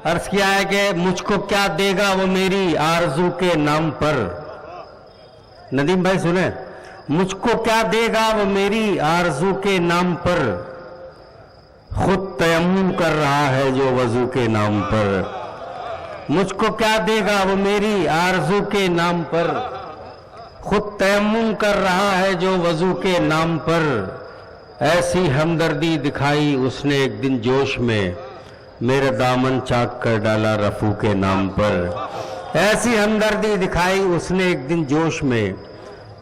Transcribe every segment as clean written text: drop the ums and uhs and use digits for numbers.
عرض کیا ہے کہ مجھ کو کیا دے گا وہ میری آرزو کے نام پر. ندیم بھائی سنیں, مجھ کو کیا دے گا وہ میری آرزو کے نام پر, خود تیمم کر رہا ہے جو وضو کے نام پر. مجھ کو کیا دے گا وہ میری آرزو کے نام پر, خود تیمم کر رہا ہے جو وضو کے نام پر. ایسی ہمدردی دکھائی اس نے ایک دن جوش میں, میرا دامن چاک کر ڈالا رفو کے نام پر. ایسی ہمدردی دکھائی اس نے ایک دن جوش میں,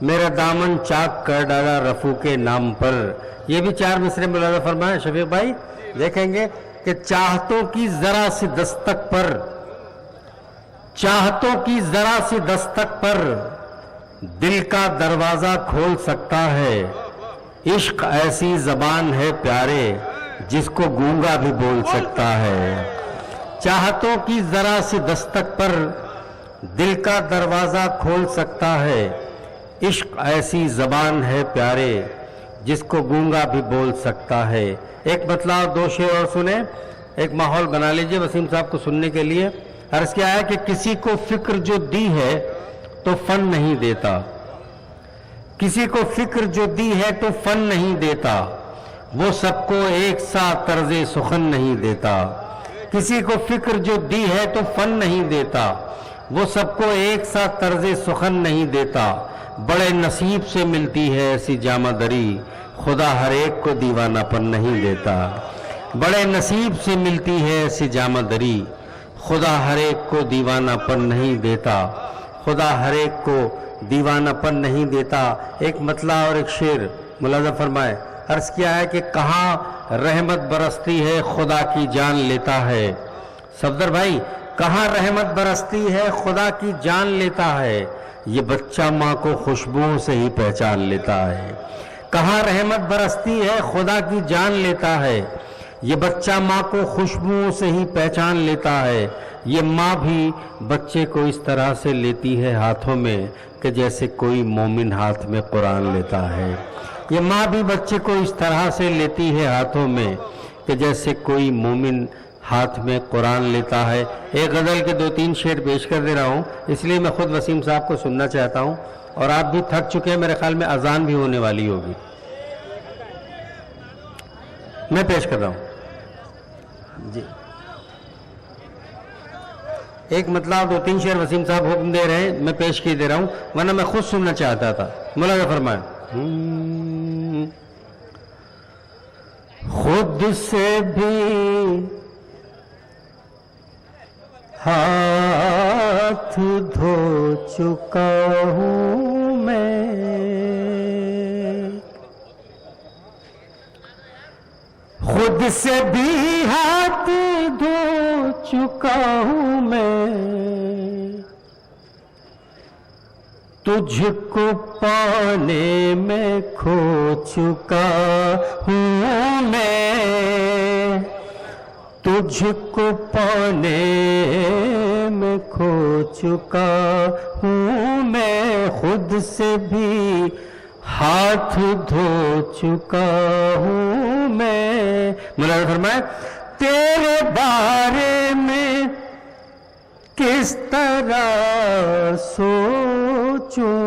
میرا دامن چاک کر ڈالا رفو کے نام پر. یہ بھی 4 مصرے ملاحظہ فرمائیں شفیق بھائی. دیکھیں گے کہ چاہتوں کی ذرا سی دستک پر, چاہتوں کی ذرا سی دستک پر دل کا دروازہ کھول سکتا ہے. عشق ایسی زبان ہے پیارے جس کو گونگا بھی بول سکتا ہے. چاہتوں کی ذرا سی دستک پر دل کا دروازہ کھول سکتا ہے. عشق ایسی زبان ہے پیارے جس کو گونگا بھی بول سکتا ہے. ایک مطلع اور 2 شعر اور سنیں, ایک ماحول بنا لیجئے وسیم صاحب کو سننے کے لیے. عرض کیا ہے کہ کسی کو فکر جو دی ہے تو فن نہیں دیتا, کسی کو فکر جو دی ہے تو فن نہیں دیتا, وہ سب کو ایک سا طرز سخن نہیں دیتا. کسی کو فکر جو دی ہے تو فن نہیں دیتا, وہ سب کو ایک سا طرز سخن نہیں دیتا. بڑے نصیب سے ملتی ہے ایسی جامہ دری, خدا ہر ایک کو دیوانہ پن نہیں دیتا. بڑے نصیب سے ملتی ہے ایسی جامہ دری, خدا ہر ایک کو دیوانہ پن نہیں دیتا. خدا ہر ایک کو دیوانہ پن نہیں دیتا. ایک مطلع اور ایک شعر ملاحظہ فرمائے. عرض کیا ہے کہ کہاں رحمت برستی ہے خدا کی جان لیتا ہے. صفدر بھائی, کہاں رحمت برستی ہے خدا کی جان لیتا ہے, یہ بچہ ماں کو خوشبوؤں سے ہی پہچان لیتا ہے. کہاں رحمت برستی ہے خدا کی جان لیتا ہے, یہ بچہ ماں کو خوشبوؤں سے ہی پہچان لیتا ہے. یہ ماں بھی بچے کو اس طرح سے لیتی ہے ہاتھوں میں کہ جیسے کوئی مومن ہاتھ میں قرآن لیتا ہے. یہ ماں بھی بچے کو اس طرح سے لیتی ہے ہاتھوں میں کہ جیسے کوئی مومن ہاتھ میں قرآن لیتا ہے. ایک غزل کے 2-3 شعر پیش کر دے رہا ہوں, اس لیے میں خود وسیم صاحب کو سننا چاہتا ہوں, اور آپ بھی تھک چکے ہیں, میرے خیال میں اذان بھی ہونے والی ہوگی. میں پیش کر رہا ہوں جی. ایک مطلب 2-3 شعر وسیم صاحب حکم دے رہے ہیں, میں پیش کی دے رہا ہوں, ورنہ میں خود سننا چاہتا تھا. ملاحظہ فرمائیں. خود سے بھی ہاتھ دھو چکا ہوں میں, خود سے بھی ہاتھ دھو چکا ہوں میں, تجھ کو پانے میں کھو چکا ہوں میں, تجھ کو پانے میں کھو چکا ہوں میں, خود سے بھی ہاتھ دھو چکا ہوں میں. ملاحظہ فرمائے. تیرے بارے میں کس طرح سوچوں,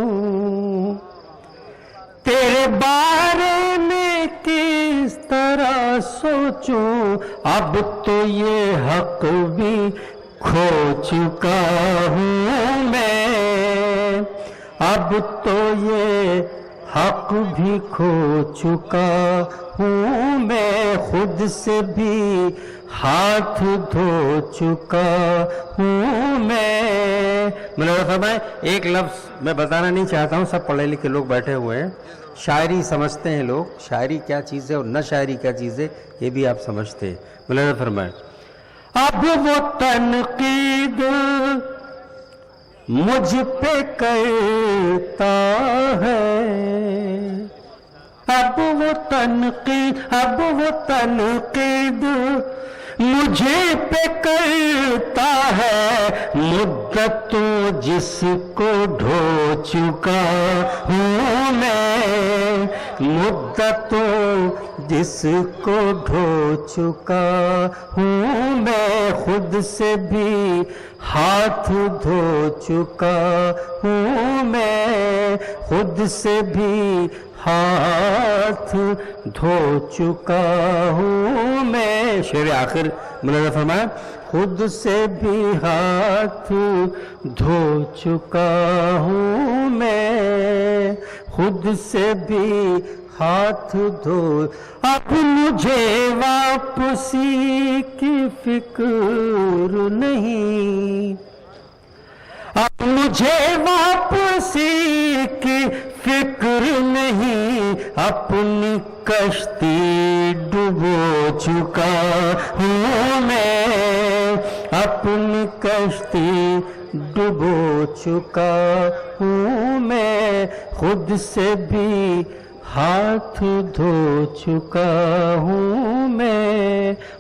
تیرے بارے میں کس طرح سوچوں, اب تو یہ حق بھی کھو چکا ہوں میں, اب تو یہ حق بھی کھو چکا ہوں میں, خود سے بھی ہاتھ دھو چکا ہوں میں. ملاحظہ فرمائیں. ایک لفظ میں بتانا نہیں چاہتا ہوں, سب پڑھے لکھے لوگ بیٹھے ہوئے ہیں, شاعری سمجھتے ہیں لوگ, شاعری کیا چیز ہے اور نہ شاعری کیا چیز ہے یہ بھی آپ سمجھتے ہیں. ملاحظہ فرمائیں. اب وہ تنقید مجھ پہ کرتا ہے, اب وہ تنقید مجھے پہ کرتا ہے, مدت جس کو ڈھو چکا ہوں میں, مدتوں جس کو ڈھو چکا ہوں میں، خود سے بھی ہاتھ دھو چکا ہوں میں، خود سے بھی ہاتھ دھو چکا ہوں میں. شعر آخر مولانا فرمایا خود سے بھی ہاتھ دھو چکا ہوں میں، خود سے بھی ہاتھ دھو. اب مجھے واپسی کی فکر نہیں، اب مجھے واپسی کی فکر نہیں، اپنی کشتی ڈبو چکا ہوں میں، اپنی کشتی ڈبو چکا ہوں میں، خود سے بھی ہاتھ دھو چکا ہوں میں.